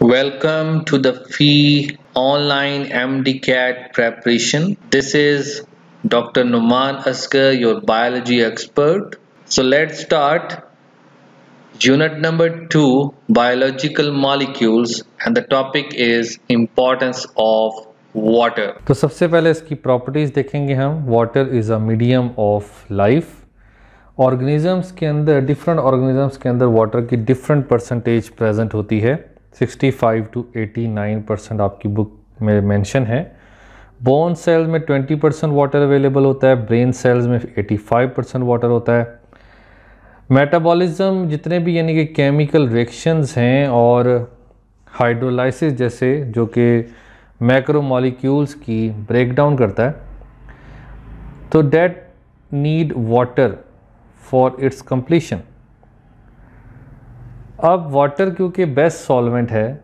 Welcome to the FEE online MDCAT preparation. This is Dr. Numan Asghar, your biology expert. So let's start. Unit number 2, biological molecules, and the topic is importance of water. तो सबसे पहले इसकी properties देखेंगे हम. Water is a medium of life. Organisms के अंदर, different organisms के अंदर वाटर की डिफरेंट परसेंटेज प्रेजेंट होती है. 65 to 89% आपकी बुक में मेंशन है. बोन सेल्स में 20% वाटर अवेलेबल होता है. ब्रेन सेल्स में 85% वाटर होता है. मेटाबॉलिज्म जितने भी यानी कि केमिकल रिएक्शंस हैं और हाइड्रोलाइसिस जैसे जो कि मैक्रोमॉलिक्यूल्स की ब्रेकडाउन करता है, तो that need water for its completion. अब वाटर क्योंकि बेस्ट सॉल्वेंट है,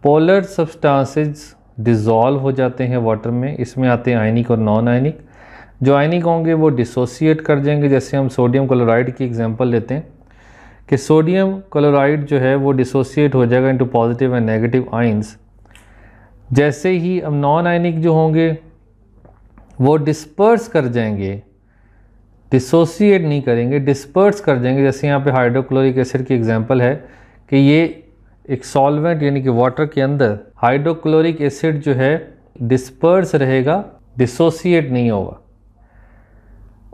पोलर सब्सटेंसेस डिज़ोल्व हो जाते हैं वाटर में. इसमें आते हैं आयनिक और नॉन आयनिक. जो आयनिक होंगे वो डिसोसिएट कर जाएंगे. जैसे हम सोडियम क्लोराइड की एग्जांपल लेते हैं कि सोडियम क्लोराइड जो है वो डिसोसिएट हो जाएगा into positive and negative ions. जैसे ही अब नॉन आयनिक जो होंगे वो डिस्पर्स कर जाएंगे, डिसोसिएट नहीं करेंगे, डिस्पर्स कर जाएंगे. जैसे यहाँ पे हाइड्रोक्लोरिक एसिड की एग्जांपल है कि ये एक सॉल्वेंट यानी कि वाटर के अंदर हाइड्रोक्लोरिक एसिड जो है डिस्पर्स रहेगा, डिसोसिएट नहीं होगा.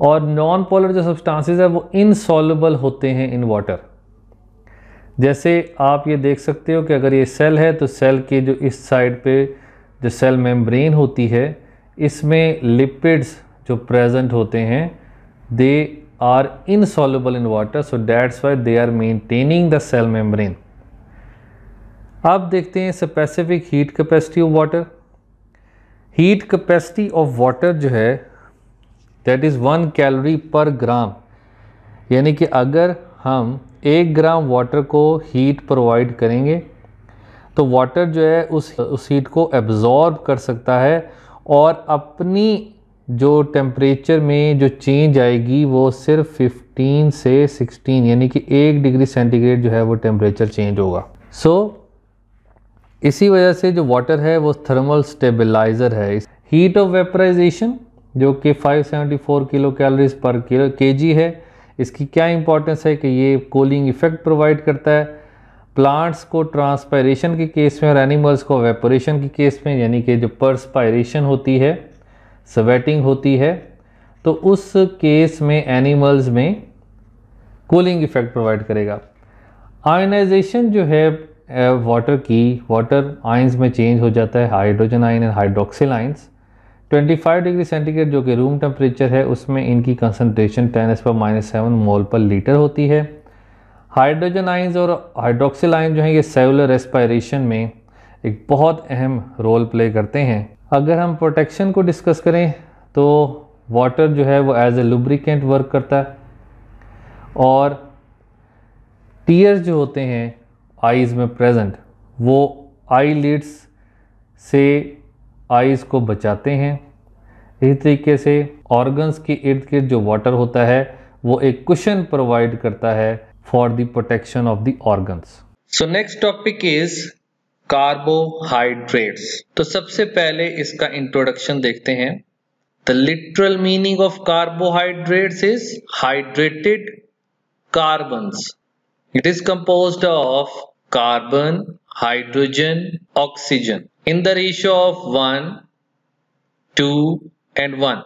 और नॉन पोलर जो सब्सटेंसेस है वो इनसॉल्युबल होते हैं इन वाटर. जैसे आप ये देख सकते हो कि अगर ये सेल है तो सेल के जो इस साइड पे जो सेल मेम्ब्रेन होती है इसमें लिपिड्स जो प्रेजेंट होते हैं they are insoluble in water, so that's why they are maintaining the cell membrane. अब देखते हैं specific heat capacity of water. Heat capacity of water जो है दैट इज़ 1 कैलोरी पर ग्राम. यानी कि अगर हम 1 ग्राम वाटर को हीट प्रोवाइड करेंगे तो वाटर जो है उस हीट को एब्जॉर्ब कर सकता है और अपनी जो टेम्परेचर में जो चेंज आएगी वो सिर्फ 15 से 16 यानी कि 1 डिग्री सेंटीग्रेड जो है वो टेम्परेचर चेंज होगा. इसी वजह से जो वाटर है वो थर्मल स्टेबलाइज़र है. हीट ऑफ वेपराइजेशन जो कि 574 किलो कैलोरीज पर केजी है, इसकी क्या इंपॉर्टेंस है कि ये कूलिंग इफेक्ट प्रोवाइड करता है. प्लांट्स को ट्रांसपायरेशन के केस में और एनिमल्स को वेपोरेशन के केस में, यानी कि जो पर्सपायरेशन होती है, स्वेटिंग होती है, तो उस केस में एनिमल्स में कूलिंग इफेक्ट प्रोवाइड करेगा. आयनाइजेशन जो है वाटर आयंस में चेंज हो जाता है, hydrogen ion and hydroxyl ions. 25 degree centigrade जो कि रूम टेम्परेचर है उसमें इनकी कंसनट्रेशन 10⁻⁷ मोल पर लीटर होती है. हाइड्रोजन आयंस और हाइड्रोक्सिल आयन जो हैं ये सेलुलर रेस्पायरेशन में एक बहुत अहम रोल प्ले करते हैं. अगर हम प्रोटेक्शन को डिस्कस करें तो वाटर जो है वो एज ए लुब्रिकेंट वर्क करता है और टीयर्स जो होते हैं आईज़ में प्रेजेंट वो आई लिड्स से आईज़ को बचाते हैं. इसी तरीके से ऑर्गन्स के इर्द गिर्द जो वाटर होता है वो एक कुशन प्रोवाइड करता है for the protection of the organs. So next topic is carbohydrates. तो सबसे पहले इसका इंट्रोडक्शन देखते हैं. The literal meaning of carbohydrates is hydrated carbons. It is composed of carbon, hydrogen, oxygen in the ratio of 1, 2 and 1.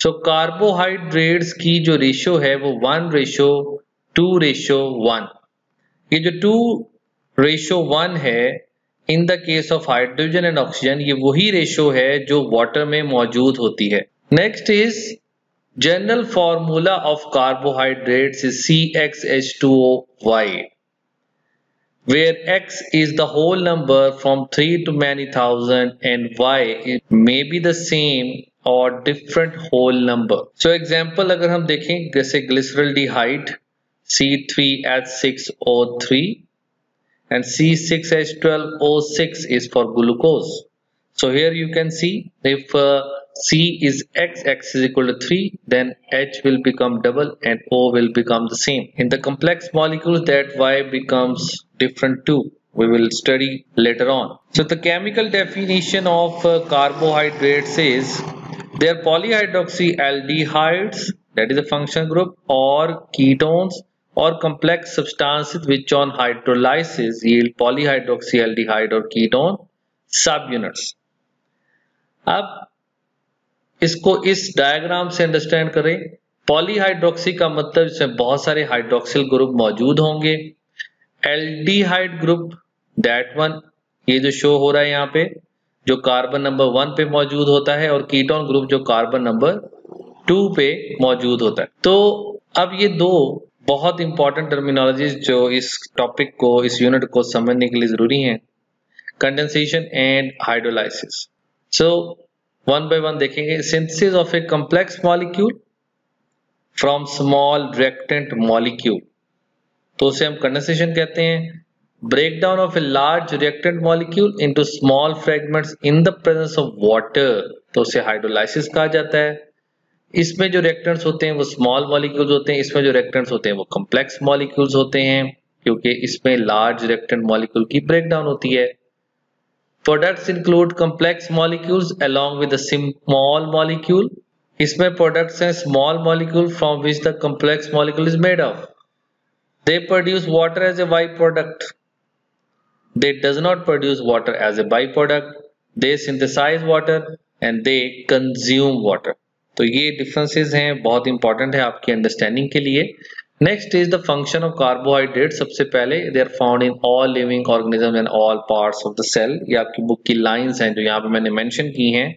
So carbohydrates की जो ratio है वो 1:2:1. ये जो 2:1 है इन the case of hydrogen and oxygen, ये वही रेशियो है जो वाटर में मौजूद होती है. Next is general formula of carbohydrates is CxH2O, where x is the whole number from 3 to many thousand and y it may be the same or different whole number. So example अगर हम देखें जैसे glyceraldehyde C3H6O3 and C6H12O6 is for glucose. So here you can see if C is x is equal to 3, then H will become double and O will become the same. In the complex molecules that Y becomes different too. we will study later on. So the chemical definition of carbohydrates is they are polyhydroxyaldehydes, that is a functional group, or ketones or complex substances which on hydrolysis yield polyhydroxyaldehyde or ketone subunits. अब इसको इस diagram से understand करें। Polyhydroxy का मतलब इसमें बहुत सारे हाइड्रोक्सिल ग्रुप मौजूद होंगे। एल्डिहाइड ग्रुप, दैट वन, ये जो शो हो रहा है यहाँ पे, जो कार्बन नंबर 1 पे मौजूद होता है, और कीटोन ग्रुप जो कार्बन नंबर 2 पे मौजूद होता है। तो अब ये दो बहुत इंपॉर्टेंट टर्मिनोलॉजीज जो इस टॉपिक को, इस यूनिट को समझने के लिए जरूरी हैं, condensation and hydrolysis. So one by one देखेंगे। Synthesis of a complex molecule from small reactant molecule, तो उसे हम कंडेंसेशन कहते हैं। Breakdown of a large reactant molecule into small fragments in the presence of water, तो उसे hydrolysis कहा जाता है। इसमें जो रिएक्टेंट्स होते हैं वो स्मॉल मॉलिक्यूल्स होते हैं, इसमें जो रिएक्टेंट्स होते हैं वो कॉम्प्लेक्स मॉलिक्यूल्स होते हैं, क्योंकि इसमें लार्ज रिएक्टेंट मॉलिक्यूल की ब्रेकडाउन होती है। Products include complex molecules along with the small molecule, इसमें प्रोडक्ट्स हैं small molecule from which the complex molecule is made of. They produce water as a byproduct. They does not produce water as a byproduct. They synthesize water and they consume water. तो ये differences हैं, बहुत important है आपकी understanding के लिए। Next is the function of carbohydrates. सबसे पहले they are found in all living organisms and all parts of the cell. ये आपकी बुक की lines हैं जो यहाँ पे मैंने mention की हैं।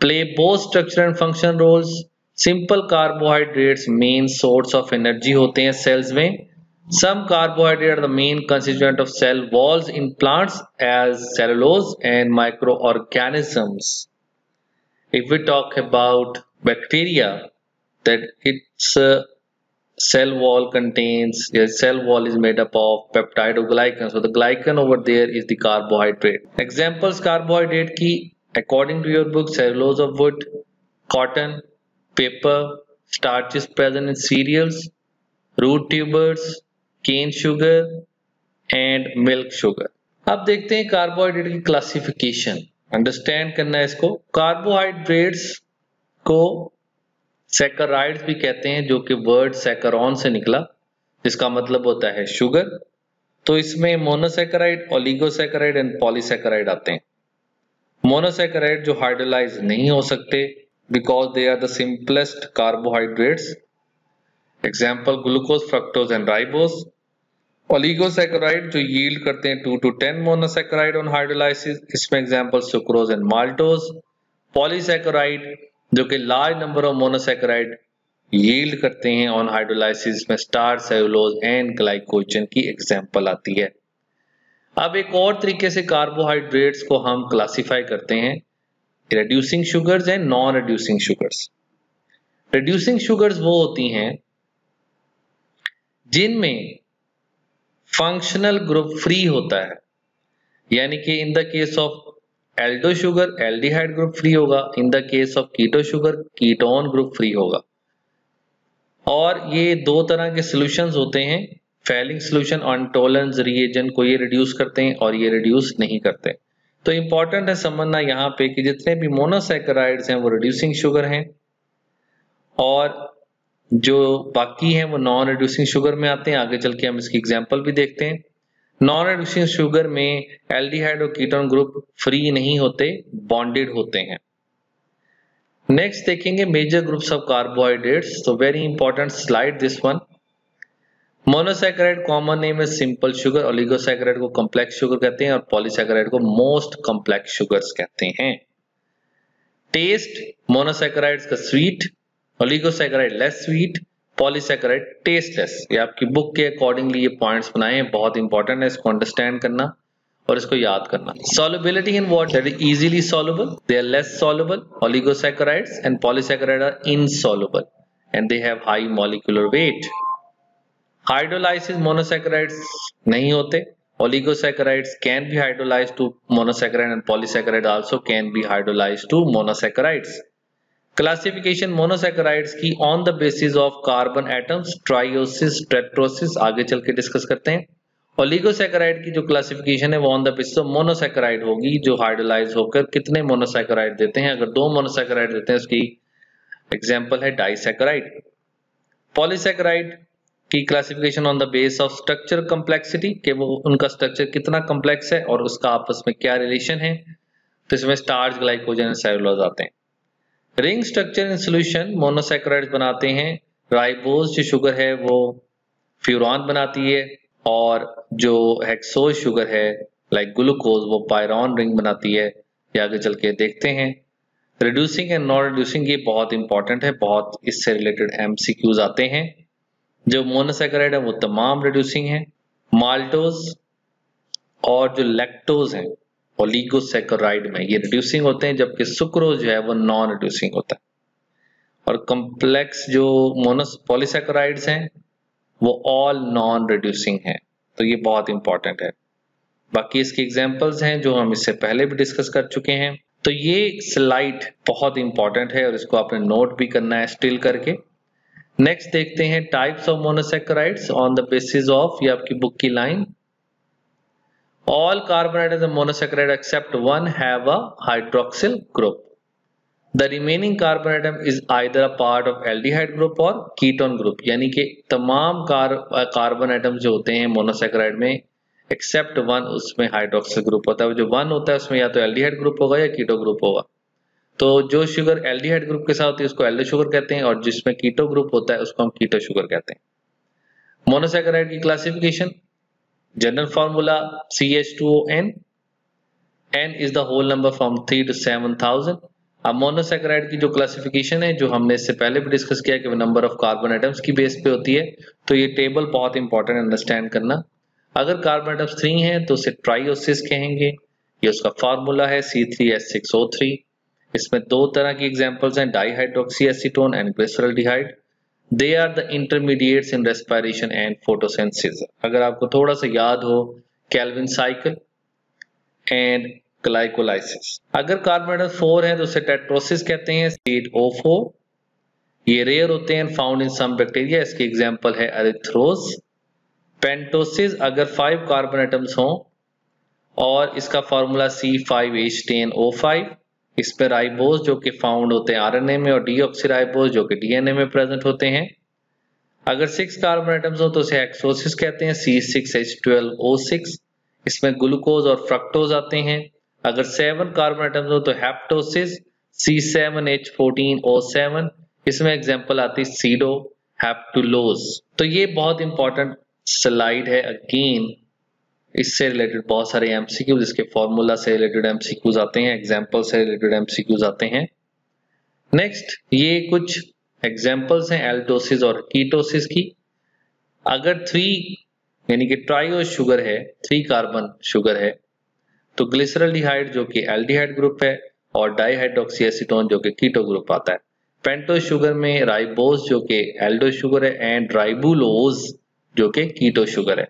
Play both structural and functional roles. Simple carbohydrates main source of energy होते हैं सेल्स में। Some carbohydrate are the main constituent of cell walls in plants as cellulose and micro organisms. If we talk about bacteria, that its cell wall contains, cell wall is made up of peptide or glycan, so the glycan over there is the carbohydrate. Examples carbohydrate की according to your book, cellulose of wood, cotton, paper, starches present in cereals, root tubers, cane sugar and milk sugar. अब देखते हैं carbohydrate की classification, understand करना है इसको। Carbohydrates को saccharides भी कहते हैं, जो कि वर्ड सैकरॉन से निकला, जिसका मतलब होता है शुगर। तो इसमें मोनोसैकराइड, ओलिगोसैकराइड एंड पॉलीसैकराइड आते हैं। मोनोसैकराइड जो हाइड्रोलाइज नहीं हो सकते because they are the simplest carbohydrates. Example glucose, fructose and ribose. Oligosaccharide जो yield करते हैं 2 to 10 monosaccharide on hydrolysis, इसमें example sucrose and maltose. Polysaccharide जो कि large number of monosaccharide yield करते हैं on hydrolysis, इसमें starch, cellulose and glycogen की example आती है। अब एक और तरीके से कार्बोहाइड्रेट्स को हम क्लासीफाई करते हैं, reducing sugars and non reducing sugars. Reducing sugars वो होती हैं जिनमें फंक्शनल ग्रुप फ्री होता है, यानी कि in the case of aldo sugar aldehyde group free होगा, in the case of keto sugar ketone group free होगा। और ये दो तरह के सॉल्यूशंस होते हैं, फैलिंग सॉल्यूशन और टोलेंस रिएजेंट को ये रिड्यूस करते हैं और ये रिड्यूस नहीं करते। तो इंपॉर्टेंट है समझना यहाँ पे कि जितने भी मोनोसैकराइड्स हैं वो रिड्यूसिंग शुगर हैं, और जो बाकी हैं वो नॉन रिड्यूसिंग शुगर में आते हैं। आगे चल के हम इसकी एग्जांपल भी देखते हैं। नॉन रिड्यूसिंग शुगर में एल्डिहाइड और कीटोन ग्रुप फ्री नहीं होते, बॉन्डेड होते हैं। नेक्स्ट देखेंगे मेजर ग्रुप्स ऑफ कार्बोहाइड्रेट्स। तो very important slide this one. Monosaccharide common name है सिंपल शुगर, ओलिगोसैकराइड को कॉम्प्लेक्स शुगर कहते हैं और पॉलीसैकराइड को मोस्ट कॉम्प्लेक्स शुगर्स कहते हैं। टेस्ट मोनोसैकराइड्स का sweet, oligosaccharide less sweet, polysaccharide tasteless. ये आपकी बुक के अकॉर्डिंगली ये पॉइंट्स बनाए हैं, बहुत इंपॉर्टेंट है इसको अंडरस्टैंड करना और इसको याद करना। Solubility in water, that is easily soluble, they are less soluble. Oligosaccharides and polysaccharide are insoluble and they have high molecular weight. Hydrolysis monosaccharides नहीं होते, oligosaccharides can be hydrolysed to monosaccharide and polysaccharide also can be hydrolysed to monosaccharides. Classification monosaccharides की on the basis of carbon atoms, trioses, tetroses, आगे चल के discuss करते हैं। Oligosaccharide की जो क्लासिफिकेशन है वो on the basis of monosaccharide होगी, जो हाइड्रोलाइज होकर कितने मोनोसैकेराइड देते हैं। अगर 2 मोनोसैकेराइड देते हैं उसकी एग्जांपल है डाइसैकेराइड। पॉलीसैकेराइड की classification on the base of structure complexity, कि वो उनका स्ट्रक्चर कितना कम्प्लेक्स है और उसका आपस में क्या रिलेशन है। तो इसमें स्टार्च, ग्लाइकोजन और सेलुलोज आते हैं। Ring structure in solution monosaccharide बनाते हैं। राइबोज जो शुगर है वो फ्यूरॉन बनाती है, और जो हेक्सोज शुगर है लाइक ग्लूकोज वो पायरॉन रिंग बनाती है। ये आगे चल के देखते हैं। रिड्यूसिंग एंड नॉन रिड्यूसिंग ये बहुत इंपॉर्टेंट है, बहुत इससे रिलेटेड एमसीक्यूज आते हैं। जो मोनोसैकेराइड है वो तमाम रिड्यूसिंग है। माल्टोज और जो लैक्टोज है ओलिगोसैकेराइड में ये रिड्यूसिंग होते हैं, जबकि सुक्रोज जो है वो नॉन रिड्यूसिंग होता है। और कॉम्प्लेक्स जो पॉलीसैकेराइड्स हैं वो ऑल नॉन रिड्यूसिंग हैं। तो ये बहुत इंपॉर्टेंट है। बाकी इसके एग्जांपल्स हैं जो हम इससे पहले भी डिस्कस कर चुके हैं। तो ये स्लाइड बहुत इंपॉर्टेंट है और इसको आपने नोट भी करना है स्टिल करके। नेक्स्ट देखते हैं types of monosaccharides on the basis of, ये आपकी बुक की line, all carbon atoms of monosaccharide except one have a hydroxyl group. The remaining carbon atom is either a part of aldehyde group or ketone group. यानी कि तमाम carbon atom जो होते हैं monosaccharide में एक्सेप्ट वन, उसमें hydroxyl group होता है। जो वन होता है उसमें या तो एल्डिहाइड ग्रुप होगा या कीटो ग्रुप होगा। तो जो शुगर एल्डिहाइड ग्रुप के साथ होती है उसको एल्डो शुगर कहते हैं, और जिसमें कीटो ग्रुप होता है उसको हम कीटो शुगर कहते हैं। मोनोसैकेराइड की classification, general formula CH2ON, N is the whole number from 3 to 7000। अब मोनोसैकेराइड की जो क्लासिफिकेशन है जो हमने इससे पहले भी डिस्कस किया कि वो नंबर ऑफ कार्बन एटम्स की बेस पे होती है। तो ये टेबल बहुत इंपॉर्टेंट अंडरस्टैंड करना। अगर कार्बन एटम्स 3 हैं तो उसे ट्राइओसिस कहेंगे। ये उसका फार्मूला है C3H6O3। इसमें 2 तरह की एग्जांपल्स हैं, dihydroxy acetone and glyceraldehyde. They are the intermediates in respiration and photosynthesis। अगर आपको थोड़ा सा याद हो, कैल्विन साइकिल एंड ग्लाइकोलाइसिस। अगर कार्बन एटम 4 है तो उसे टेट्रोसिस कहते हैं, C8O4। ये रेयर होते हैं, फाउंड इन सम बैक्टीरिया। इसके एग्जांपल है एरिथ्रोज। पेंटोसिस अगर 5 कार्बन एटम्स हों, और इसका फार्मूला C5H10O5। इसमें राइबोज जो कि फाउंड होते हैं आरएनए में, और डीऑक्सीराइबोज जो कि डीएनए में प्रेजेंट होते हैं। अगर 6 कार्बन एटम्स हो तो उसे हेक्सोसिस कहते हैं, C6H12O6। इसमें ग्लूकोज और फ्रक्टोज आते हैं। अगर 7 कार्बन एटम्स हो तो हेप्टोसिस, C7H14O7। इसमें एग्जांपल आती है सीडो हेप्टुलोज। तो ये बहुत इंपॉर्टेंट स्लाइड है। अगेन इससे रिलेटेड बहुत सारे एमसीक्यूज, इसके फॉर्मूला से रिलेटेड एमसीक्यूज आते हैं, एग्जांपल से रिलेटेड एमसीक्यूज आते हैं। नेक्स्ट ये कुछ एग्जांपल्स हैं एल्डोसिस और कीटोसिस की। अगर 3 यानी कि ट्राइओ शुगर है, 3 कार्बन शुगर है, तो ग्लिसरल्डिहाइड जो कि एल्डिहाइड ग्रुप है, और डाइहाइड्रोक्सी एसीटोन जो कि कीटो ग्रुप आता है। पेंटो शुगर में राइबोज जो कि एल्डो शुगर है, एंड राइबुलोज जो कि कीटो शुगर है।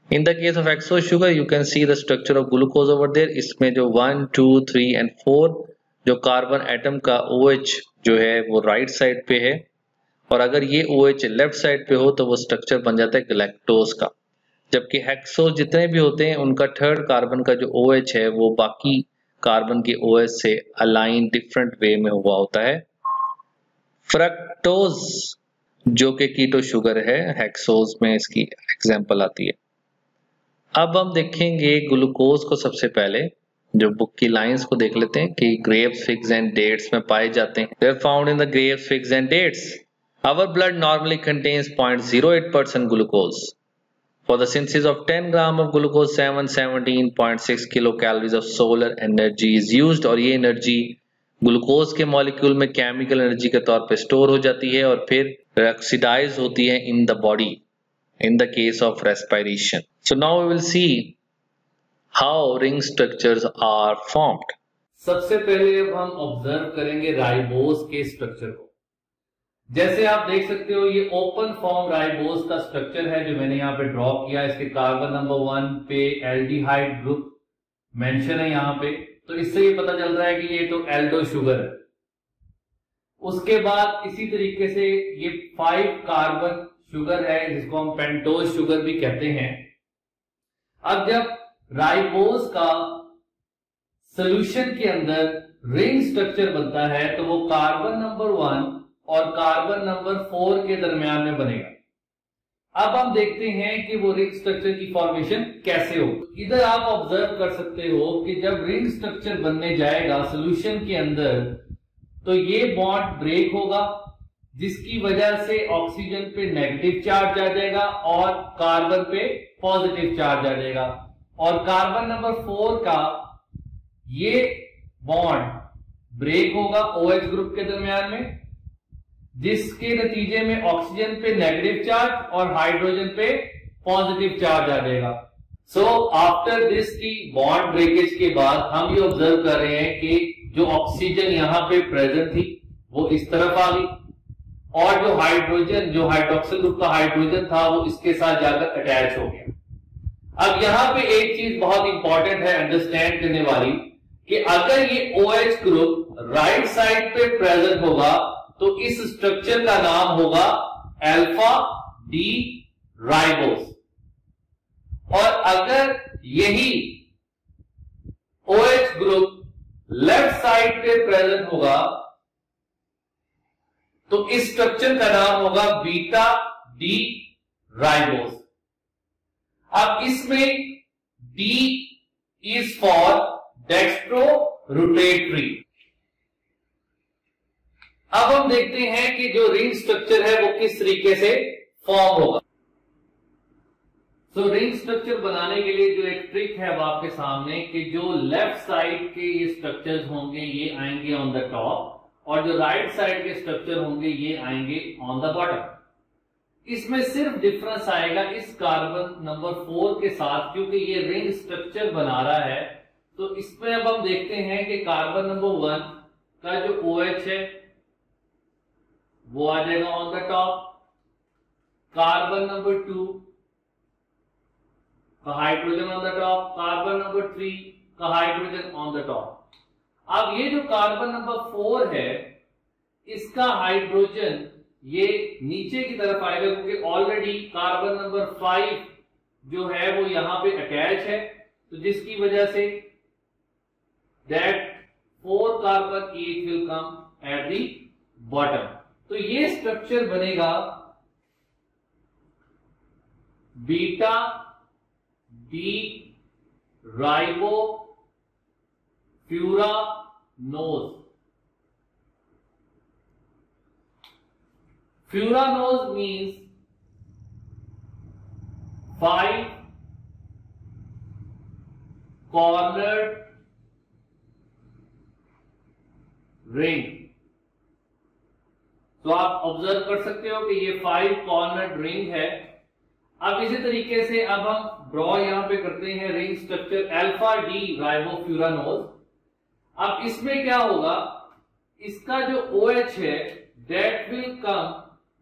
In the case of hexose sugar, you can see the structure of glucose over there। इसमें जो 1, 2, 3 and 4 जो कार्बन एटम का OH जो है वो राइट साइड पे है, और अगर ये OH लेफ्ट साइड पे हो तो वो स्ट्रक्चर बन जाता है गैलेक्टोज का। जबकि हेक्सोज जितने भी होते हैं उनका थर्ड कार्बन का जो OH है वो बाकी कार्बन के OH से अलाइन डिफरेंट वे में हुआ होता है। फ्रक्टोज जो कि कीटो शुगर है, हेक्सोज में इसकी एग्जांपल आती है। अब हम देखेंगे ग्लूकोज को। सबसे पहले जो बुक की लाइंस को देख लेते हैं कि ग्रेप्स, फिग्स एंड डेट्स में पाए जाते हैं। They are found in the grapes, figs and dates. Our blood normally contains 0.08% glucose. For the synthesis of 10 gram of glucose 717.6 kilo calories of solar energy is used. और ये energy glucose के molecule में chemical energy के तौर पे store हो जाती है और फिर ऑक्सीडाइज होती है in the body in the case of respiration। So now we will see how ring structures are formed। सबसे पहले अब हम ऑब्जर्व करेंगे राइबोज के स्ट्रक्चर को। जैसे आप देख सकते हो ये ओपन फॉर्म राइबोज का स्ट्रक्चर है जो मैंने यहाँ पे ड्रॉ किया। इसके कार्बन नंबर 1 पे एल्डिहाइड ग्रुप मेंशन है यहाँ पे, तो इससे ये पता चल रहा है कि ये तो एल्डो शुगर है। उसके बाद इसी तरीके से ये 5 कार्बन शुगर है जिसको हम पेंटोज शुगर भी कहते हैं। अब जब राइबोज का सॉल्यूशन के अंदर रिंग स्ट्रक्चर बनता है तो वो कार्बन नंबर 1 और कार्बन नंबर 4 के दरमियान में बनेगा। अब हम देखते हैं कि वो रिंग स्ट्रक्चर की फॉर्मेशन कैसे हो। इधर आप ऑब्जर्व कर सकते हो कि जब रिंग स्ट्रक्चर बनने जाएगा सॉल्यूशन के अंदर तो ये बॉन्ड ब्रेक होगा, जिसकी वजह से ऑक्सीजन पे नेगेटिव चार्ज आ जाएगा और कार्बन पे पॉजिटिव चार्ज आ जाएगा, और कार्बन नंबर 4 का ये बॉन्ड ब्रेक होगा OH ग्रुप के दरमियान में, जिसके नतीजे में ऑक्सीजन पे नेगेटिव चार्ज और हाइड्रोजन पे पॉजिटिव चार्ज आ जाएगा। सो आफ्टर दिस की बॉन्ड ब्रेकेज के बाद हम ये ऑब्जर्व कर रहे हैं कि जो ऑक्सीजन यहां पे प्रेजेंट थी वो इस तरफ आ गई, और जो हाइड्रोजन, जो हाइड्रोक्सिल ग्रुप का हाइड्रोजन था वो इसके साथ जाकर अटैच हो गया। अब यहां पे एक चीज बहुत इंपॉर्टेंट है अंडरस्टैंड करने वाली कि अगर ये OH ग्रुप राइट साइड पे प्रेजेंट होगा तो इस स्ट्रक्चर का नाम होगा अल्फा डी राइबोस, और अगर यही OH ग्रुप लेफ्ट साइड पे प्रेजेंट होगा तो इस स्ट्रक्चर का नाम होगा बीटा डी राइबोस। अब इसमें D is for dextro rotatory. अब हम देखते हैं कि जो रिंग स्ट्रक्चर है वो किस तरीके से फॉर्म होगा। सो रिंग स्ट्रक्चर बनाने के लिए जो एक ट्रिक है वो आपके सामने कि जो लेफ्ट साइड के ये स्ट्रक्चर्स होंगे ये आएंगे ऑन द टॉप, और जो राइट साइड के स्ट्रक्चर होंगे ये आएंगे ऑन द बॉटम। इसमें सिर्फ डिफरेंस आएगा इस कार्बन नंबर 4 के साथ, क्योंकि ये रिंग स्ट्रक्चर बना रहा है। तो इसमें अब हम देखते हैं कि कार्बन नंबर 1 का जो OH है वो आ जाएगा on the top, carbon number 2 का hydrogen on the top, carbon number 3 का हाइड्रोजन ऑन द टॉप। अब ये जो कार्बन नंबर 4 है इसका हाइड्रोजन ये नीचे की तरफ आएगा, क्योंकि ऑलरेडी कार्बन नंबर 5 जो है वो यहां पे अटैच है, तो जिसकी वजह से that 4 carbon each will come at the bottom। तो ये स्ट्रक्चर बनेगा beta D ribo furanose. Furanose means 5 cornered ring. तो आप ऑब्जर्व कर सकते हो कि ये 5 कॉर्नर्ड रिंग है। अब इसी तरीके से अब हम ड्रॉ यहां पे करते हैं रिंग स्ट्रक्चर अल्फा डी राइबोफ्यूरानोज। अब इसमें क्या होगा, इसका जो OH है that will come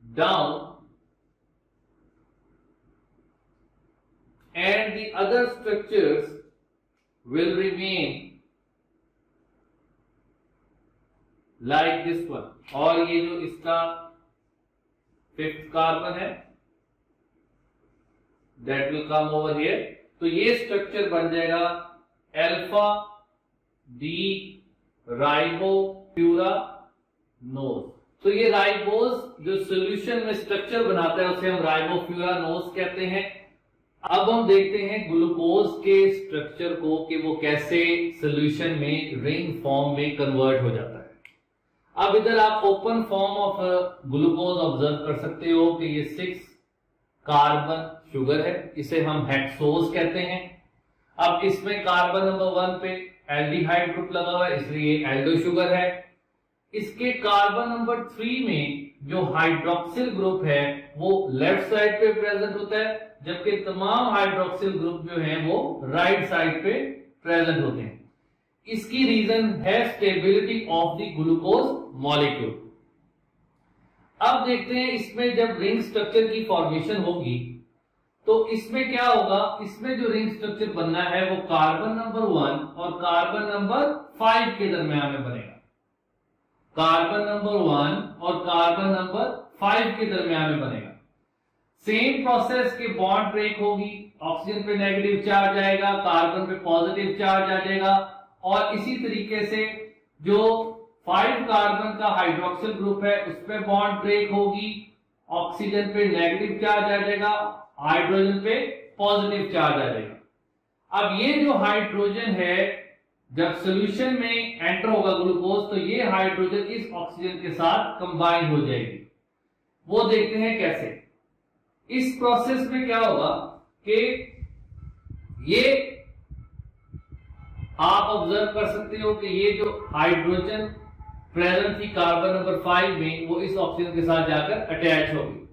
down and the other structures will remain like this one. और ये जो इसका 5th कार्बन है that will come over here. तो ये स्ट्रक्चर बन जाएगा अल्फा डी राइबोफ्यूरानोज। तो ये राइबोज जो सॉल्यूशन में स्ट्रक्चर बनाता है उसे हम राइबोफ्यूरानोज कहते हैं। अब हम देखते हैं ग्लूकोज के स्ट्रक्चर को कि वो कैसे सॉल्यूशन में रिंग फॉर्म में कन्वर्ट हो जाता है। अब इधर आप open form of glucose observe कर सकते हो कि ये 6 कार्बन शुगर है, इसे हम हेक्सोज कहते हैं। अब इसमें कार्बन नंबर 1 पे एल्डिहाइड ग्रुप लगा हुआ है इसलिए एल्डो शुगर है। इसके कार्बन नंबर 3 में जो हाइड्रोक्सिल ग्रुप है वो लेफ्ट साइड पे प्रेजेंट होता है, जबकि तमाम हाइड्रोक्सिल ग्रुप जो हैं वो राइट साइड पे प्रेजेंट होते हैं। इसकी रीजन है stability of the glucose molecule. अब देखते हैं इसमें जब रिंग स्ट्रक्चर की फॉर्मेशन होगी तो इसमें क्या होगा, इसमें जो रिंग स्ट्रक्चर बनना है वो कार्बन नंबर 1 और कार्बन नंबर 5 के दरमियान में बनेगा। कार्बन नंबर 1 और कार्बन नंबर 5 के दरमियान में बनेगा। सेम प्रोसेस के बॉन्ड ब्रेक होगी, ऑक्सीजन पे नेगेटिव चार्ज आएगा, कार्बन पे पॉजिटिव चार्ज आ जाएगा, और इसी तरीके से जो 5 कार्बन का हाइड्रोक्सिल ग्रुप है उस पे बॉन्ड ब्रेक होगी, ऑक्सीजन पे नेगेटिव चार्ज आ जाएगा, हाइड्रोजन पे पॉजिटिव चार्ज आ जाएगा। अब ये जो हाइड्रोजन है जब सॉल्यूशन में एंटर होगा ग्लूकोज, तो ये हाइड्रोजन इस ऑक्सीजन के साथ कंबाइन हो जाएगी। वो देखते हैं कैसे। इस प्रोसेस में क्या होगा कि ये आप ऑब्जर्व कर सकते हो कि ये जो हाइड्रोजन प्रेजेंट थी कार्बन नंबर 5 में, वो इस ऑक्सीजन के साथ जाकर अटैच होगी,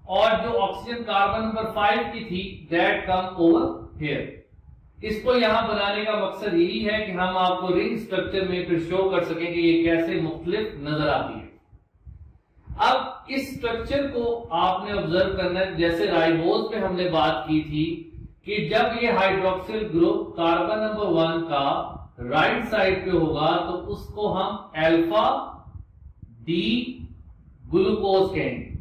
और जो ऑक्सीजन कार्बन नंबर 5 की थी दैट कम ओवर हियर। इसको यहां बनाने का मकसद यही है कि हम आपको रिंग स्ट्रक्चर में फिर शो कर सकें कि ये कैसे मुख्तलिफ नजर आती है। अब इस स्ट्रक्चर को आपने ऑब्जर्व करना है, जैसे राइबोज पे हमने बात की थी कि जब ये हाइड्रोक्सिल ग्रुप कार्बन नंबर 1 का राइट साइड पे होगा तो उसको हम अल्फा डी ग्लूकोज कहेंगे,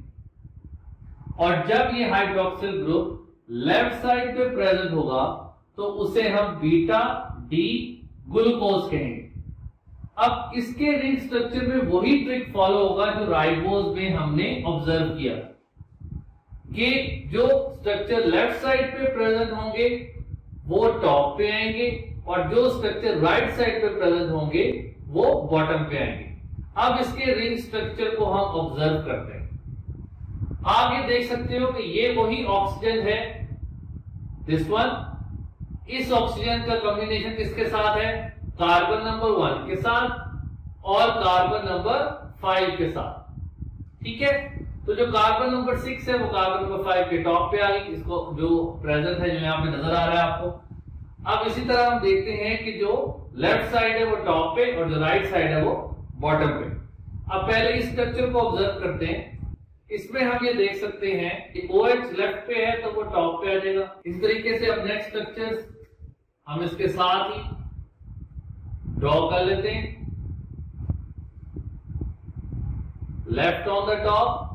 और जब ये हाइड्रोक्सिल ग्रुप लेफ्ट साइड पे प्रेजेंट होगा तो उसे हम बीटा डी ग्लूकोज कहेंगे। अब इसके रिंग स्ट्रक्चर में वही ट्रिक फॉलो होगा जो राइबोज में हमने ऑब्जर्व किया कि जो स्ट्रक्चर लेफ्ट साइड पे प्रेजेंट होंगे वो टॉप पे आएंगे, और जो स्ट्रक्चर राइट साइड पे प्रेजेंट होंगे वो बॉटम पे आएंगे। अब इसके रिंग स्ट्रक्चर को हम ऑब्जर्व करते हैं। आप ये देख सकते हो कि ये वही ऑक्सीजन है, दिस वन। इस ऑक्सीजन का कॉम्बिनेशन किसके साथ है? कार्बन नंबर 1 के साथ और कार्बन नंबर 5 के साथ। ठीक है, तो जो कार्बन नंबर 6 है वो कार्बन नंबर 5 के टॉप पे आ गई, इसको जो प्रेजेंट है जो यहां पे नजर आ रहा है आपको। अब इसी तरह हम देखते हैं कि जो लेफ्ट साइड है वो टॉप पे और जो राइट साइड है वो बॉटम पे। अब पहले इस स्ट्रक्चर को ऑब्जर्व करते हैं। इसमें हम ये देख सकते हैं कि OH लेफ्ट पे है तो वो टॉप पे आ जाएगा। इस तरीके से अब नेक्स्ट स्ट्रक्चर हम इसके साथ ही ड्रॉ कर लेते हैं। Left on the top,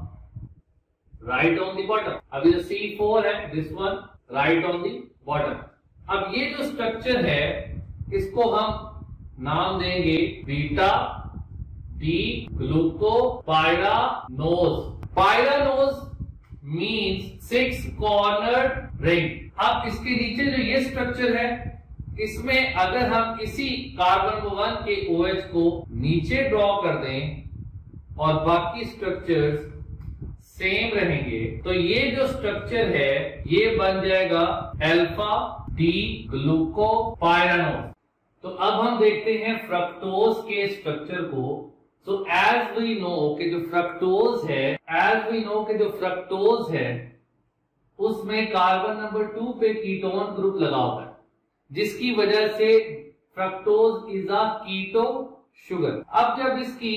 right on the bottom. अब ये C4 है, this one right on the bottom. अब ये जो स्ट्रक्चर है इसको हम नाम देंगे beta D glucopyranose. Pyranose means 6 cornered ring. अब इसके नीचे जो ये स्ट्रक्चर है इसमें अगर हम इसी कार्बन नंबर 1 के OH को नीचे ड्रॉ कर दें और बाकी स्ट्रक्चर्स सेम रहेंगे तो ये जो स्ट्रक्चर है ये बन जाएगा अल्फा डी ग्लूको पायरानोज। तो अब हम देखते हैं फ्रक्टोज के स्ट्रक्चर को। सो एज वी नो कि जो फ्रक्टोज है उसमें कार्बन नंबर 2 पे कीटोन ग्रुप लगा होता है, जिसकी वजह से fructose is a keto sugar. अब जब इसकी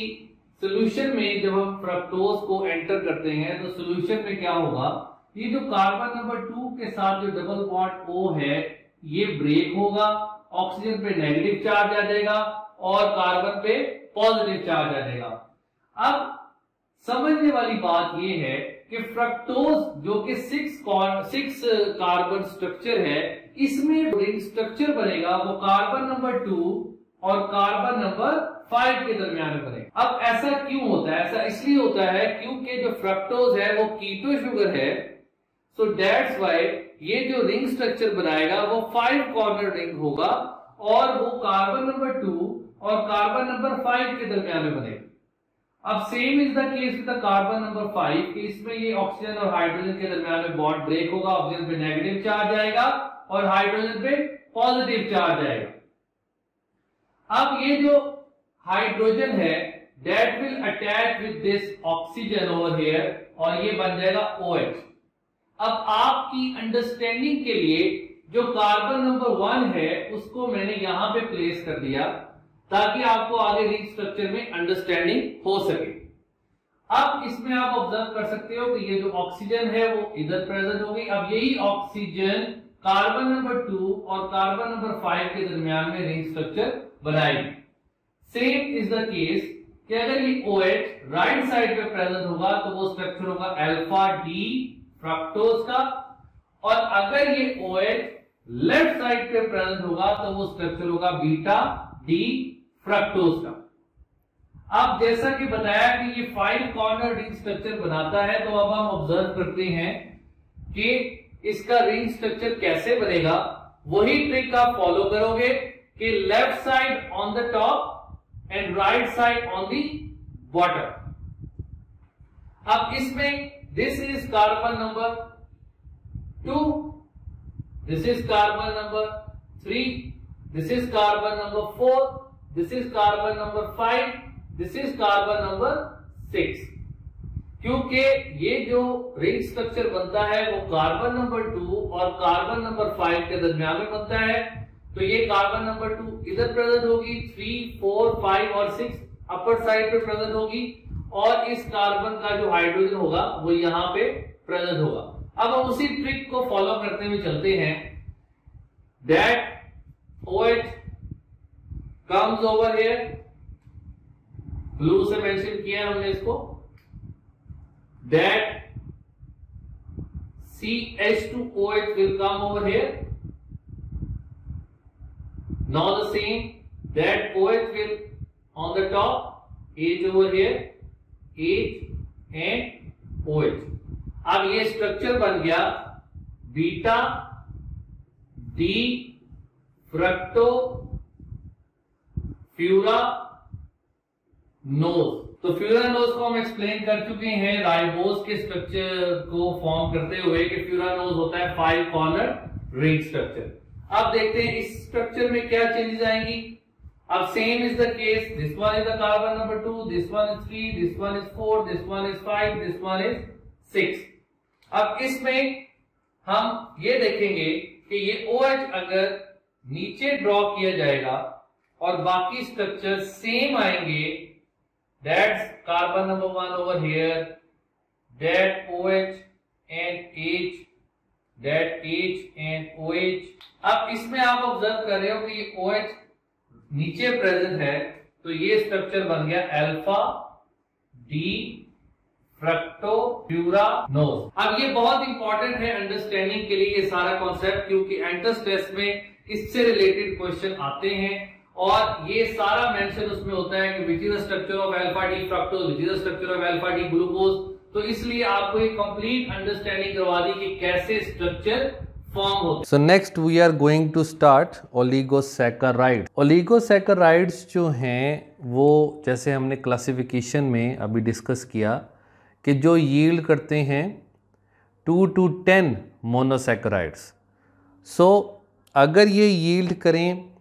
सॉल्यूशन में जब हम फ्रक्टोज को एंटर करते हैं तो सॉल्यूशन में क्या होगा, ये जो कार्बन नंबर 2 के साथ जो डबल बॉन्ड O है ये ब्रेक होगा, ऑक्सीजन पे नेगेटिव चार्ज आ जाएगा और कार्बन पे पॉजिटिव चार्ज आ जाएगा। अब समझने वाली बात ये है कि फ्रक्टोज जो कि 6 कार्बन स्ट्रक्चर है इसमें रिंग स्ट्रक्चर बनेगा वो कार्बन नंबर 2 और कार्बन नंबर 5 के दरमियान में बनेगा। अब ऐसा क्यों होता है? ऐसा इसलिए होता है क्योंकि जो फ्रक्टोज है वो कीटो शुगर है। सो दैट्स व्हाई ये जो रिंग स्ट्रक्चर बनाएगा वो 5 कॉर्नर रिंग होगा और वो कार्बन नंबर 2 और कार्बन नंबर 5 के दरमियान में बनेगा। अब same is the case with the carbon number 5 कि इसमें ये ऑक्सीजन और हाइड्रोजन के दरमियान में बॉन्ड ब्रेक होगा, ऑक्सीजन पे नेगेटिव चार्ज आएगा और हाइड्रोजन पे पॉजिटिव चार्ज आएगा। अब ये जो हाइड्रोजन है that will attach with this oxygen over here और ये बन जाएगा OH। अब आपकी अंडरस्टैंडिंग के लिए जो कार्बन नंबर 1 है उसको मैंने यहां पे प्लेस कर दिया ताकि आपको आगे रिंग स्ट्रक्चर में अंडरस्टैंडिंग हो सके। अब इसमें आप ऑब्जर्व कर सकते हो कि ये जो ऑक्सीजन है वो इधर प्रेजेंट हो गई। अब यही ऑक्सीजन कार्बन नंबर 2 और कार्बन नंबर 5 के दरमियान में रिंग स्ट्रक्चर बनाएगी। सेम इज द केस कि अगर ये OH राइट साइड पे प्रेजेंट होगा तो वो स्ट्रक्चर होगा अल्फा डी फ्रक्टोज का, और अगर ये OH लेफ्ट साइड पे प्रेजेंट होगा तो वो स्ट्रक्चर होगा बीटा डी फ्रक्टोज का। अब जैसा कि बताया कि ये 5 कॉर्नर रिंग स्ट्रक्चर बनाता है, तो अब हम ऑब्जर्व करते हैं कि इसका रिंग स्ट्रक्चर कैसे बनेगा। वही ट्रिक आप फॉलो करोगे कि left side on the top and right side on the bottom. अब इसमें this is carbon number 2, this is carbon number 3, this is carbon number 4, this is carbon number 5, this is carbon number 6। क्योंकि ये जो ring structure बनता है वो carbon number 2 और carbon number 5 के दरमियान में बनता है, तो ये कार्बन नंबर 2 इधर प्रेजेंट होगी, 3, 4, 5 और 6 अपर साइड पे प्रेजेंट होगी, और इस कार्बन का जो हाइड्रोजन होगा वो यहां पे प्रेजेंट होगा। अब हम उसी ट्रिक को फॉलो करते हुए चलते हैं। That OH comes over here, blue से मेंशन किया हमने इसको, that CH2OH will come over here. Now the same, that OH will on the top, H over here, H and OH. अब ये स्ट्रक्चर बन गया बीटा डी फ्रक्टो फ्यूरा नोज। तो furanose को हम एक्सप्लेन कर चुके हैं राइबोज के स्ट्रक्चर को फॉर्म करते हुए कि फ्यूरानोज होता है 5 कॉर्नर रिंग स्ट्रक्चर। अब देखते हैं इस स्ट्रक्चर में क्या चेंजेस आएंगी। अब same is the case, this one is the carbon number 2, this one is 3, this one is 4, this one is 5, this one is 6। अब इसमें हम ये देखेंगे कि ये OH अगर नीचे ड्रॉ किया जाएगा और बाकी स्ट्रक्चर सेम आएंगे, that's carbon number 1 over here, that OH and H, that H and OH। अब इसमें आप ऑब्जर्व कर रहे हो कि ये OH नीचे प्रेजेंट है, तो ये स्ट्रक्चर बन गया अल्फा डी फ्रक्टो फ्यूरानोज। अब ये बहुत इंपॉर्टेंट है अंडरस्टैंडिंग के लिए ये सारा कॉन्सेप्ट, क्योंकि एंट्रेंस टेस्ट में इससे रिलेटेड क्वेश्चन आते हैं और ये सारा मेंशन उसमें होता है कि which is the structure of alpha D fructose, which is the structure of alpha D glucose. तो इसलिए आपको एक कंप्लीट अंडरस्टैंडिंग करवा दी कि कैसे स्ट्रक्चर फॉर्म होता है। So next we are going to start oligosaccharide. Oligosaccharides जो हैं वो जैसे हमने क्लासिफिकेशन में अभी डिस्कस किया कि जो यील्ड करते हैं 2 to 10 मोनोसैकेराइड्स। सो अगर ये यील्ड करें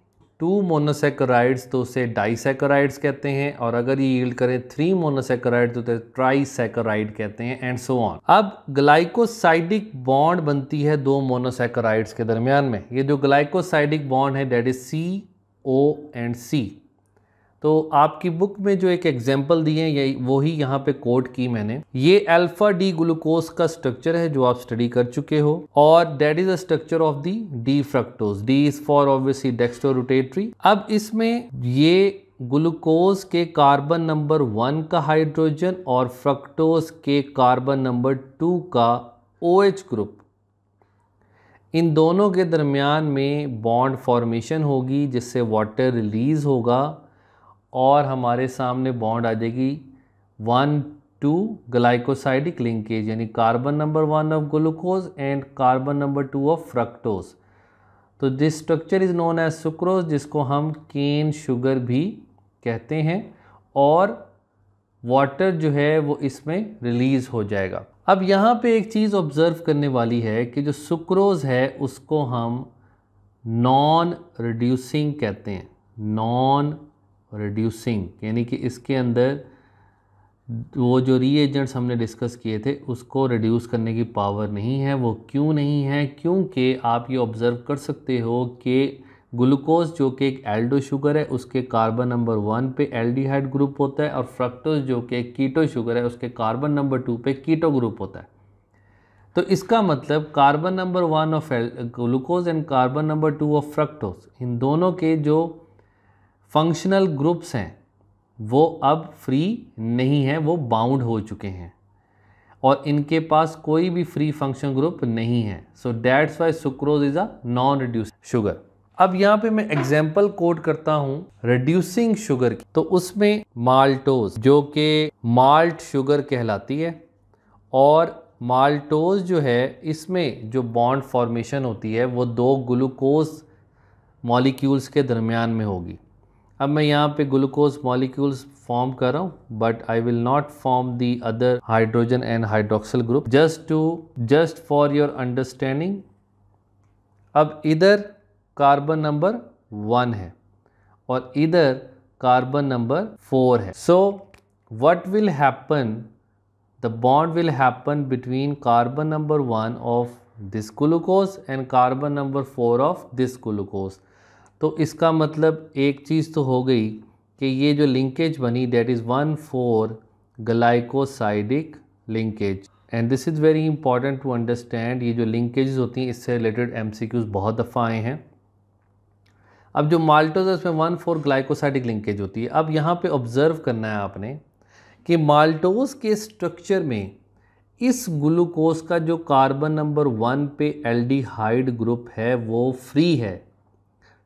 2 मोनोसैकेराइड्स तो उसे डाइसैकेराइड्स कहते हैं, और अगर ये यील्ड करें 3 मोनोसैकेराइड तो ट्राइसैकेराइड कहते हैं, एंड सो ऑन। अब ग्लाइकोसाइडिक बॉन्ड बनती है 2 मोनोसैकेराइड्स के दरमियान में। ये जो ग्लाइकोसाइडिक बॉन्ड है that is CO and C। तो आपकी बुक में जो एक एग्जाम्पल दिए हैं वो ही यहाँ पे कोट की मैंने। ये अल्फा डी ग्लूकोज का स्ट्रक्चर है जो आप स्टडी कर चुके हो, और that is the structure of the D fructose. D is for obviously dextrorotatory. अब इसमें ये ग्लूकोज के कार्बन नंबर 1 का हाइड्रोजन और फ्रक्टोज के कार्बन नंबर 2 का OH ग्रुप, इन दोनों के दरमियान में बॉन्ड फॉर्मेशन होगी जिससे वाटर रिलीज होगा और हमारे सामने बॉन्ड आ जाएगी 1-2 ग्लाइकोसाइडिक लिंकेज, यानी carbon number 1 of glucose and carbon number 2 of fructose. तो this structure is known as sucrose, जिसको हम केन शुगर भी कहते हैं, और वाटर जो है वो इसमें रिलीज हो जाएगा। अब यहाँ पे एक चीज़ ऑब्जर्व करने वाली है कि जो सुक्रोज है उसको हम नॉन रिड्यूसिंग कहते हैं। नॉन रिड्यूसिंग यानी कि इसके अंदर वो जो रीएजेंट्स हमने डिस्कस किए थे उसको रिड्यूस करने की पावर नहीं है। वो क्यों नहीं है? क्योंकि आप ये ऑब्ज़र्व कर सकते हो कि ग्लूकोज जो कि एक एल्डो शुगर है उसके कार्बन नंबर 1 पे एल्डिहाइड ग्रुप होता है, और फ्रक्टोज जो कि एक कीटो शुगर है उसके कार्बन नंबर 2 पे कीटो ग्रुप होता है। तो इसका मतलब carbon number 1 of glucose and carbon number 2 of fructose, इन दोनों के जो फंक्शनल ग्रुप्स हैं वो अब फ्री नहीं है, वो बाउंड हो चुके हैं। और इनके पास कोई भी फ्री फंक्शन ग्रुप नहीं है। So that's Y sucrose is a non reducing sugar. अब यहाँ पे मैं एग्जाम्पल कोट करता हूँ रिड्यूसिंग शुगर की, तो उसमें माल्टोज जो कि माल्ट शुगर कहलाती है, और माल्टोज जो है इसमें जो बॉन्ड फॉर्मेशन होती है वो दो ग्लूकोज मॉलिक्यूल्स के दरमियान में होगी। अब मैं यहाँ पे ग्लूकोज मॉलिक्यूल्स फॉर्म कर रहा हूँ, but I will not form the other hydrogen and hydroxyl group just for your understanding. अब इधर कार्बन नंबर 1 है और इधर कार्बन नंबर 4 है। So what will happen, the bond will happen between carbon number 1 of this glucose and carbon number 4 of this glucose. तो इसका मतलब एक चीज़ तो हो गई कि ये जो लिंकेज बनी that is 1,4 glycosidic linkage, and this is very important to understand. ये जो लिंकेजेस होती हैं इससे रिलेटेड MCQs बहुत दफ़ा आए हैं। अब जो माल्टोज है उसमें 1,4 ग्लाइकोसाइडिक लिंकेज होती है। अब यहाँ पे ऑब्जर्व करना है आपने कि माल्टोज के स्ट्रक्चर में इस ग्लूकोज का जो कार्बन नंबर 1 पे एल्डिहाइड ग्रुप है वो फ्री है।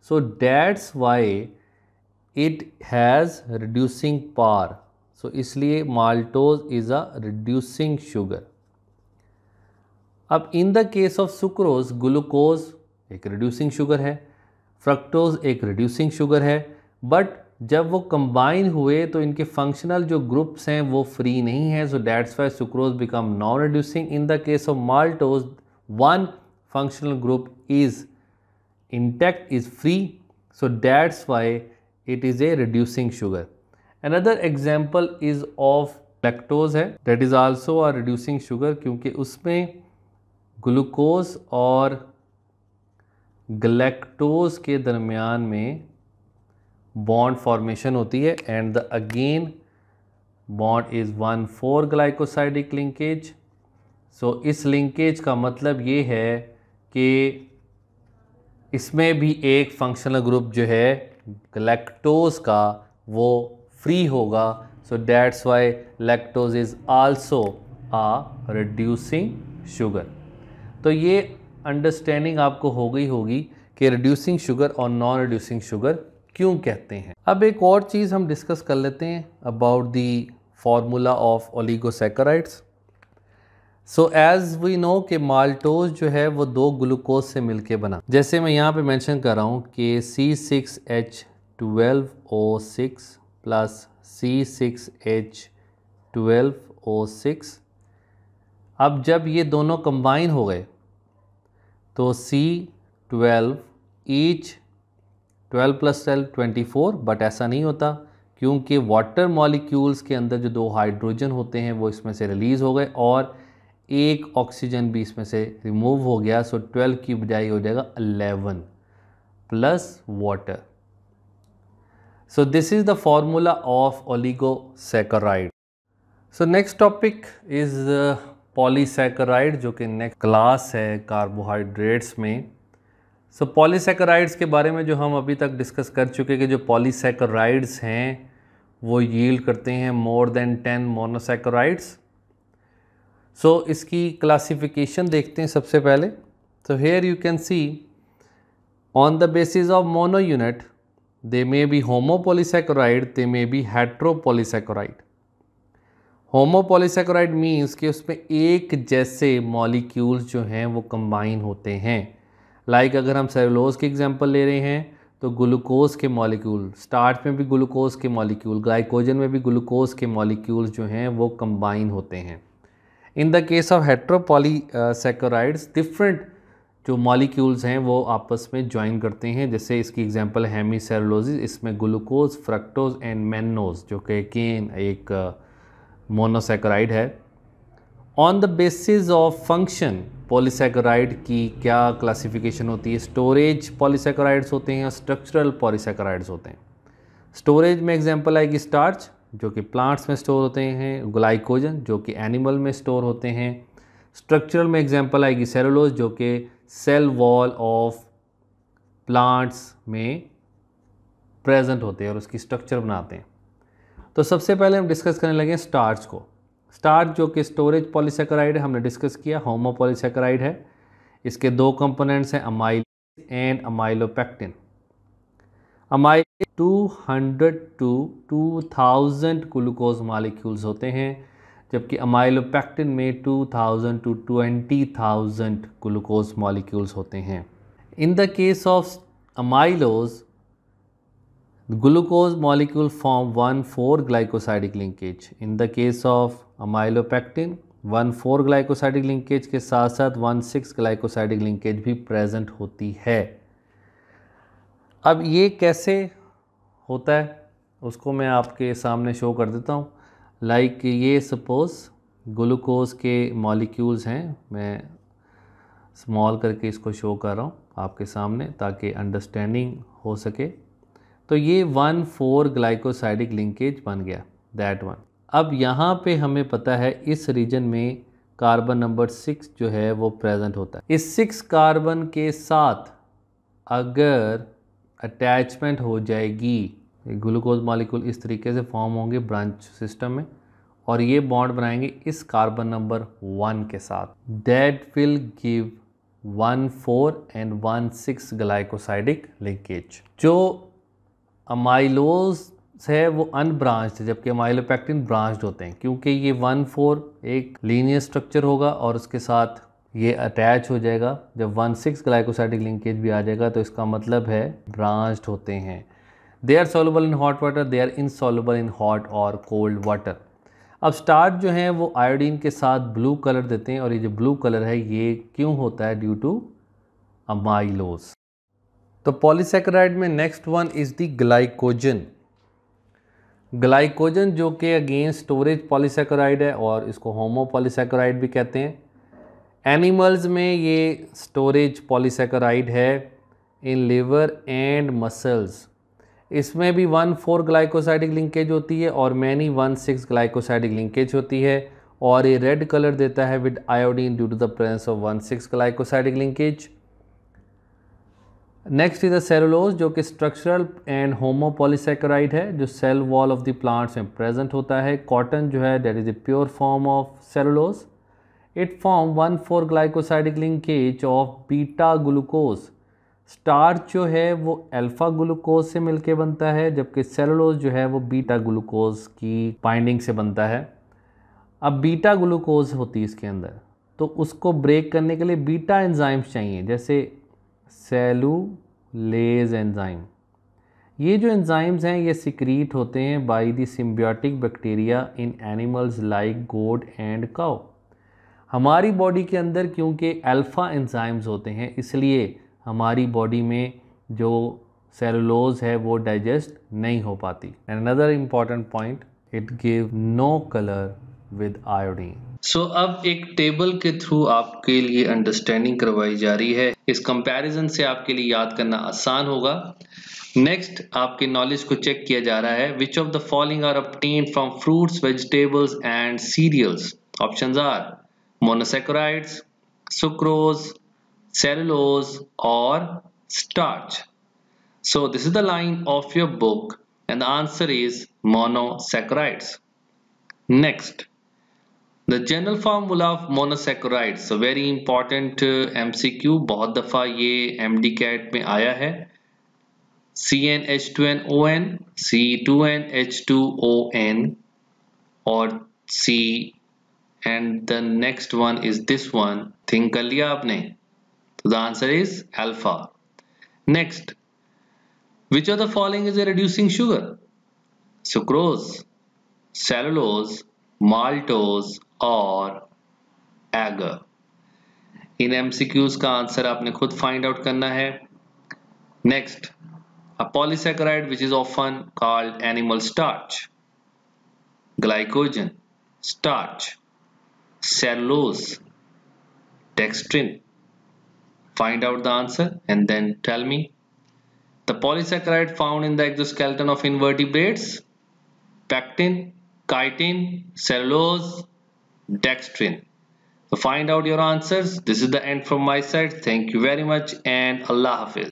So that's why it has reducing power. So इसलिए maltose is a reducing sugar. अब in the case of sucrose, glucose एक रिड्यूसिंग शुगर है, फ्रक्टोज एक रिड्यूसिंग शुगर है, बट जब वो कंबाइन हुए तो इनके फंक्शनल जो ग्रुप्स हैं वो फ्री नहीं है। So that's Y sucrose become non reducing. In the case of maltose, one functional group is intact, is free, so that's why it is a reducing sugar. Another example is of lactose है, that is also a reducing sugar क्योंकि उसमें glucose और गलैक्टोज के दरमियान में bond formation होती है, and the again bond is 1,4 glycosidic linkage. So इस लिंकेज का मतलब ये है कि इसमें भी एक फंक्शनल ग्रुप जो है लैक्टोज का वो फ्री होगा। So that's why lactose is also a reducing sugar. तो ये अंडरस्टैंडिंग आपको हो गई होगी कि रिड्यूसिंग शुगर और नॉन रिड्यूसिंग शुगर क्यों कहते हैं। अब एक और चीज़ हम डिस्कस कर लेते हैं about the formula of oligosaccharides. So as we know कि माल्टोज जो है वो दो ग्लूकोज से मिलके बना, जैसे मैं यहाँ पे मेंशन कर रहा हूँ कि C6H12O6 प्लस C6H12O6। अब जब ये दोनों कंबाइन हो गए तो C12 ईच 12 + 12 24, बट ऐसा नहीं होता क्योंकि वाटर मॉलिक्यूल्स के अंदर जो दो हाइड्रोजन होते हैं वो इसमें से रिलीज़ हो गए और एक ऑक्सीजन भी इसमें से रिमूव हो गया। सो 12 की बजाय हो जाएगा 11 plus water. So this is the formula of oligosaccharide. So next topic is polysaccharide, जो कि नेक्स्ट क्लास है कार्बोहाइड्रेट्स में। सो पॉलीसैकेराइड्स के बारे में जो हम अभी तक डिस्कस कर चुके कि जो पॉलीसैकेराइड्स हैं वो यील्ड करते हैं मोर देन 10 मोनोसैकेराइड्स। सो इसकी क्लासिफिकेशन देखते हैं सबसे पहले। So here you can see on the basis of mono unit they may be homopolysaccharide, they may be heteropolysaccharide. Homopolysaccharide means कि उसमें एक जैसे मॉलिक्यूल्स जो हैं वो कंबाइन होते हैं। लाइक अगर हम सेलुलोज की एग्जांपल ले रहे हैं तो ग्लूकोज के मॉलिक्यूल, स्टार्च में भी ग्लूकोज के मॉलिक्यूल, ग्लाइकोजन में भी ग्लूकोज के मॉलिक्यूल्स जो हैं वो कंबाइन होते हैं। In the case of heteropolysaccharides different जो मॉलिक्यूल्स हैं वो आपस में ज्वाइन करते हैं। जैसे इसकी एग्जांपल हेमीसेलुलोसिस, इसमें ग्लूकोज, फ्रक्टोज एंड मैनोज जो कि अगेन एक मोनोसैकेराइड है। On the basis of function polysaccharide की क्या क्लासिफिकेशन होती है? स्टोरेज पॉलीसैकेराइड्स होते हैं और स्ट्रक्चरल पॉलीसैकेराइड्स होते हैं। स्टोरेज में एग्जांपल आएगी स्टार्च जो कि प्लांट्स में स्टोर होते हैं, ग्लाइकोजन जो कि एनिमल में स्टोर होते हैं। स्ट्रक्चरल में एग्जांपल आएगी सेलुलोज जो कि सेल वॉल ऑफ प्लांट्स में प्रेजेंट होते हैं और उसकी स्ट्रक्चर बनाते हैं। तो सबसे पहले हम डिस्कस करने लगे स्टार्च को। स्टार्च जो कि स्टोरेज पॉलीसेकेराइड है, हमने डिस्कस किया, होमोपॉलीसेकेराइड है। इसके दो कंपोनेंट्स हैं, amylase and amylopectin. Amylase 200 to 2000 glucose molecules होते हैं, जबकि अमाइलोपेक्टिन में 2000 टू 20,000 ग्लूकोज मॉलिक्यूल्स होते हैं। In the case of amylose, glucose molecule form 1,4 glycosidic linkage. In the case of amylopectin 1,4 glycosidic linkage के साथ साथ 1,6 glycosidic linkage भी present होती है। अब ये कैसे होता है उसको मैं आपके सामने शो कर देता हूँ। लाइक ये सपोज ग्लूकोज के मॉलिक्यूल्स हैं, मैं स्मॉल करके इसको शो कर रहा हूँ आपके सामने ताकि अंडरस्टैंडिंग हो सके। तो ये 1,4 ग्लाइकोसाइडिक लिंकेज बन गया, दैट वन। अब यहाँ पे हमें पता है इस रीजन में कार्बन नंबर 6 जो है वो प्रेजेंट होता है। इस 6 कार्बन के साथ अगर अटैचमेंट हो जाएगी, ग्लूकोज मॉलिक्यूल इस तरीके से फॉर्म होंगे ब्रांच सिस्टम में और ये बॉन्ड बनाएंगे इस कार्बन नंबर 1 के साथ, that will give 1,4 and 1,6 glycosidic linkage. जो अमाइलोज है वो अनब्रांच्ड है, जबकि अमाइलोपेक्टिन ब्रांच्ड होते हैं, क्योंकि ये 1,4 एक लीनियर स्ट्रक्चर होगा और उसके साथ ये अटैच हो जाएगा। जब 1,6 ग्लाइकोसाइडिक लिंकेज भी आ जाएगा तो इसका मतलब है ब्रांच्ड होते हैं। They are soluble in hot water, they are insoluble in hot और कोल्ड वाटर। अब स्टार्च जो है वो आयोडीन के साथ ब्लू कलर देते हैं और ये जो ब्लू कलर है ये क्यों होता है? Due to amylose. तो पॉलीसेकेराइड में next one is the glycogen. Glycogen जो कि अगेन स्टोरेज पॉलीसेकेराइड है और इसको होमोपॉलीसेकेराइड भी कहते हैं। एनिमल्स में ये स्टोरेज पॉलीसेकेराइड है इन लिवर एंड मसल्स। इसमें भी 1,4 ग्लाइकोसाइडिक लिंकेज होती है और मैनी 1,6 ग्लाइकोसाइडिक लिंकेज होती है और ये रेड कलर देता है with iodine due to the presence of 1,6 glycosidic linkage. Next is the cellulose जो कि स्ट्रक्चरल एंड होमोपॉलीसेकेराइड है, जो cell wall of the plants में प्रेजेंट होता है। कॉटन जो है that is the pure form of cellulose. It form 1,4 glycosidic linkage of beta glucose. Starch जो है वो अल्फा ग्लूकोज से मिलके बनता है, जबकि सेलुलोज जो है वो बीटा ग्लूकोज की बाइंडिंग से बनता है। अब बीटा ग्लूकोज होती है इसके अंदर, तो उसको ब्रेक करने के लिए बीटा एंजाइम्स चाहिए, जैसे सेलुलेज एंजाइम। ये जो एंजाइम्स हैं ये सिक्रीट होते हैं by the symbiotic bacteria in animals like goat and cow. हमारी बॉडी के अंदर क्योंकि अल्फा एंजाइम्स होते हैं इसलिए हमारी बॉडी में जो सेलुलोज है वो डाइजेस्ट नहीं हो पाती। And another important point, it give no colour with iodine. So अब एक टेबल के थ्रू आपके लिए अंडरस्टैंडिंग करवाई जा रही है। इस कंपैरिजन से आपके लिए याद करना आसान होगा। नेक्स्ट आपके नॉलेज को चेक किया जा रहा है। Which of the following are obtained from fruits, vegetables and cereals? Options are monosaccharides, sucrose, cellulose or starch. So this is the line of your book and the answer is monosaccharides. Next, the general formula of monosaccharides. So very important MCQ, बहुत दफा ये MDCAT में आया है। CnH2nOn, C2nH2ON और C, and the next one is this one. Think कर लिया आपने? So the answer is alpha. Next, which of the following is a reducing sugar? Sucrose, cellulose, maltose or agar? In MCQs का answer आपने खुद find out करना है। Next, a polysaccharide which is often called animal starch, glycogen, starch, cellulose, dextrin. Find out the answer and then tell me. The polysaccharide found in the exoskeleton of invertebrates: pectin, chitin, cellulose, dextrin. So find out your answers. This is the end from my side. Thank you very much and Allah Hafiz.